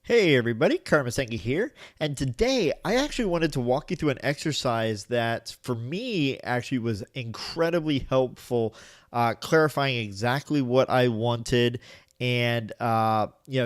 Hey everybody, Senge here, and today I actually wanted to walk you through an exercise that for me actually was incredibly helpful, clarifying exactly what I wanted and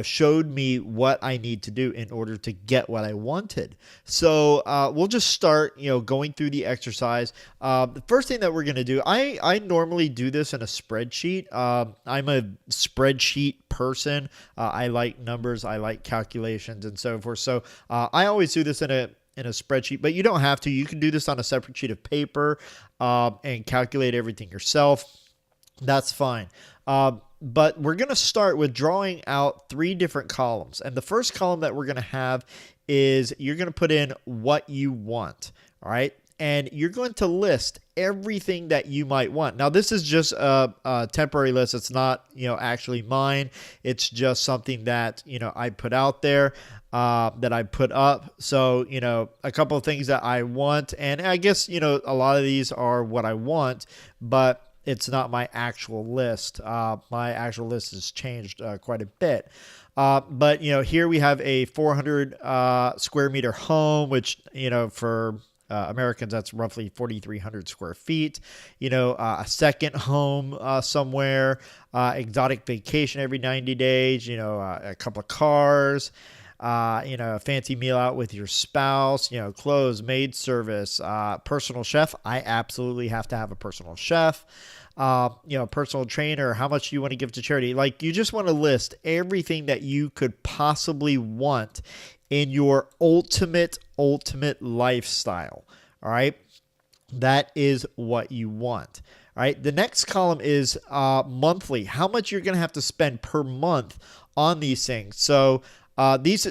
showed me what I need to do in order to get what I wanted. So we'll just start going through the exercise. The first thing that we're going to do, I normally do this in a spreadsheet. I'm a spreadsheet person. I like numbers, I like calculations, and so forth. So I always do this in a spreadsheet, but you don't have to. You can do this on a separate sheet of paper and calculate everything yourself. That's fine. But we're going to start with drawing out three different columns. And the first column that we're going to have is you're going to put in what you want. All right. And you're going to list everything that you might want. Now, this is just a temporary list. It's not, actually mine. It's just something that, I put out there, that I put up. So, a couple of things that I want. And I guess, a lot of these are what I want, but it's not my actual list. My actual list has changed quite a bit. But, here we have a 400 square meter home, which, for Americans, that's roughly 4,300 square feet. A second home somewhere, exotic vacation every 90 days, a couple of cars, a fancy meal out with your spouse, clothes, maid service, personal chef. I absolutely have to have a personal chef. Personal trainer, how much you want to give to charity. Like, you just want to list everything that you could possibly want in your ultimate lifestyle. All right. That is what you want. All right. The next column is monthly, how much you're going to have to spend per month on these things. So this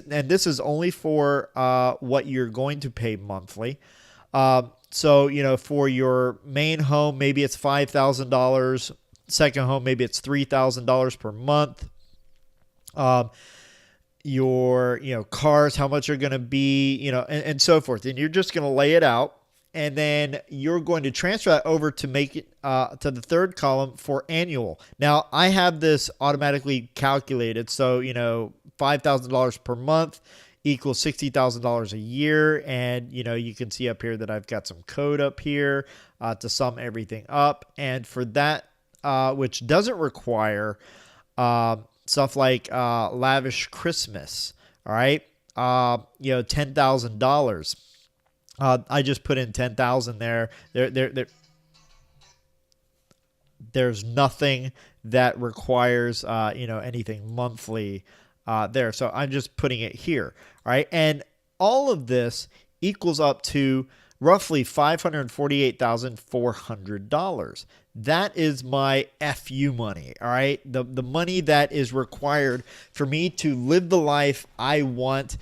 is only for what you're going to pay monthly. So, for your main home, maybe it's $5,000. Second home, maybe it's $3,000 per month. Your, cars, how much are going to be, and so forth. And you're just going to lay it out. And then you're going to transfer that over to make it to the third column for annual. Now, I have this automatically calculated. So, $5,000 per month equals $60,000 a year. And, you can see up here that I've got some code up here to sum everything up. And for that, which doesn't require stuff like lavish Christmas, all right, $10,000. I just put in 10,000 there. There's nothing that requires, anything monthly there. So I'm just putting it here. All right. And all of this equals up to roughly $548,400. That is my FU money. All right. The money that is required for me to live the life I want,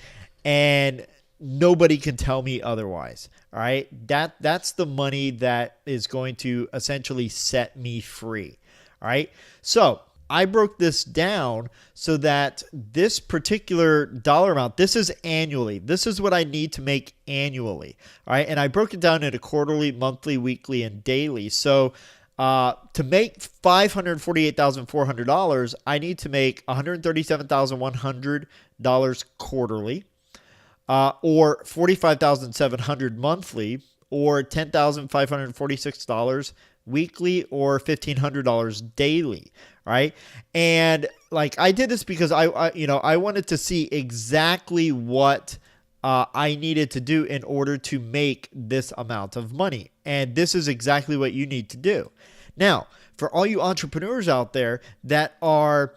and nobody can tell me otherwise. All right. That's the money that is going to essentially set me free. All right. So I broke this down so that this particular dollar amount, this is annually. This is what I need to make annually. All right. And I broke it down into quarterly, monthly, weekly, and daily. So to make $548,400, I need to make $137,100 quarterly, or $45,700 monthly, or $10,546 weekly, or $1,500 daily. Right. And like, I did this because I wanted to see exactly what I needed to do in order to make this amount of money. And this is exactly what you need to do. Now, for all you entrepreneurs out there that are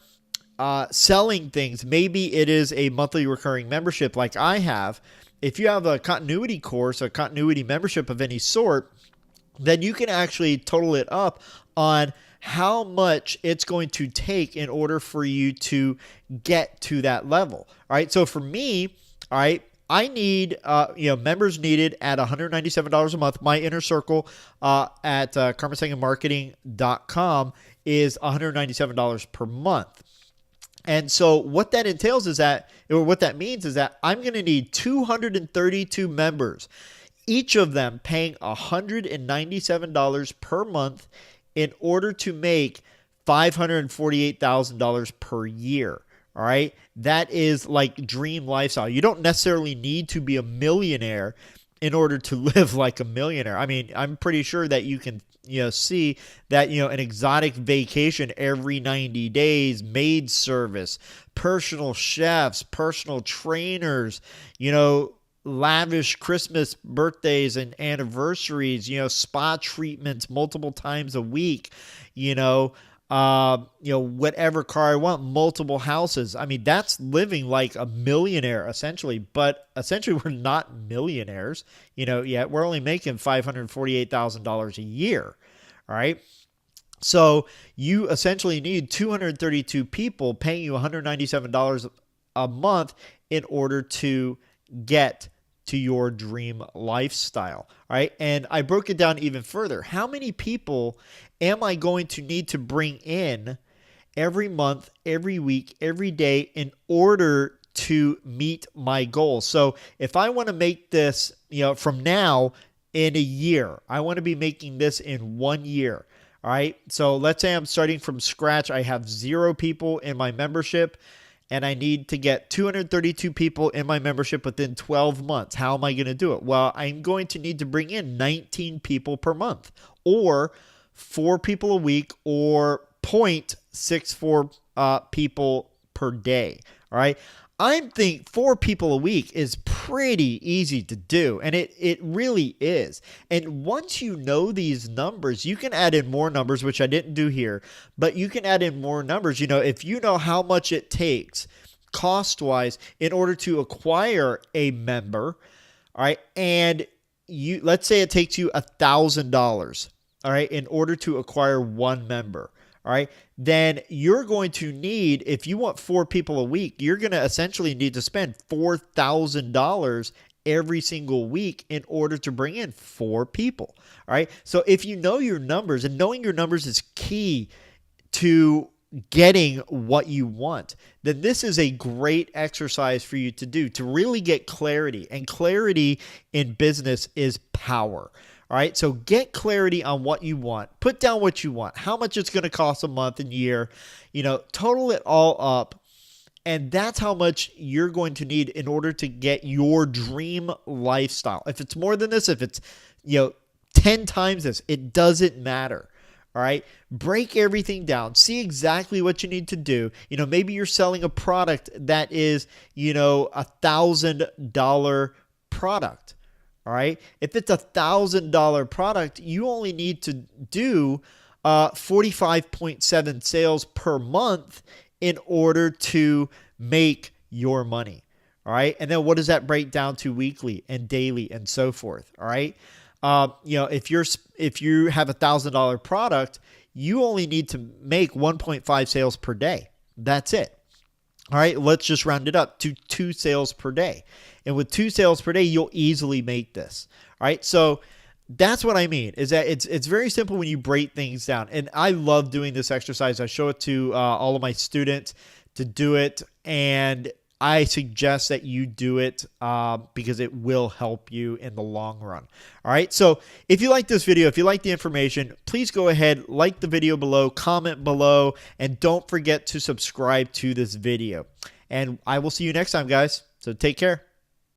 selling things, maybe it is a monthly recurring membership like I have. If you have a continuity course, a continuity membership of any sort, then you can actually total it up on how much it's going to take in order for you to get to that level. All right. So for me, all right, I need, members needed at $197 a month. My inner circle at 𝐶hRMaSengeMarketing.com is $197 per month. And so what that entails is that, or what that means is that I'm going to need 232 members, each of them paying $197 per month in order to make $548,000 per year. All right. That is like dream lifestyle. You don't necessarily need to be a millionaire in order to live like a millionaire. I mean, I'm pretty sure that you can, see that, an exotic vacation every 90 days, maid service, personal chefs, personal trainers, lavish Christmas birthdays and anniversaries, spa treatments multiple times a week, whatever car I want, multiple houses. I mean, that's living like a millionaire essentially, but essentially we're not millionaires, yet we're only making $548,000 a year. All right. So you essentially need 232 people paying you $197 a month in order to get to your dream lifestyle. All right. And I broke it down even further. How many people am I going to need to bring in every month, every week, every day in order to meet my goals? So if I want to make this, from now in a year, I want to be making this in 1 year. All right. So let's say I'm starting from scratch. I have 0 people in my membership, and I need to get 232 people in my membership within 12 months. How am I going to do it? Well, I'm going to need to bring in 19 people per month, or 4 people a week, or 0.64 people per day. All right. I think 4 people a week is pretty easy to do, and it really is. And once you know these numbers, you can add in more numbers, which I didn't do here, but you can add in more numbers. If you know how much it takes cost-wise in order to acquire a member, all right, and let's say it takes you $1,000, all right, in order to acquire 1 member. All right, then you're going to need, if you want 4 people a week, you're going to essentially need to spend $4,000 every single week in order to bring in 4 people. All right, so if you know your numbers, and knowing your numbers is key to getting what you want, then this is a great exercise for you to do to really get clarity. And clarity in business is power. All right, so get clarity on what you want. Put down what you want, how much it's going to cost a month and year, total it all up. And that's how much you're going to need in order to get your dream lifestyle. If it's more than this, if it's, 10 times this, it doesn't matter. All right, break everything down. See exactly what you need to do. Maybe you're selling a product that is, $1,000 product. All right. If it's $1,000 product, you only need to do 45.7 sales per month in order to make your money. All right. And then what does that break down to weekly and daily and so forth? All right. If you have $1,000 product, you only need to make 1.5 sales per day. That's it. All right, let's just round it up to 2 sales per day. And with 2 sales per day, you'll easily make this. All right, so that's what I mean, is that it's very simple when you break things down. And I love doing this exercise. I show it to all of my students to do it, and I suggest that you do it because it will help you in the long run. All right. So if you like this video, if you like the information, please go ahead, like the video below, comment below, and don't forget to subscribe to this video. And I will see you next time, guys. So take care.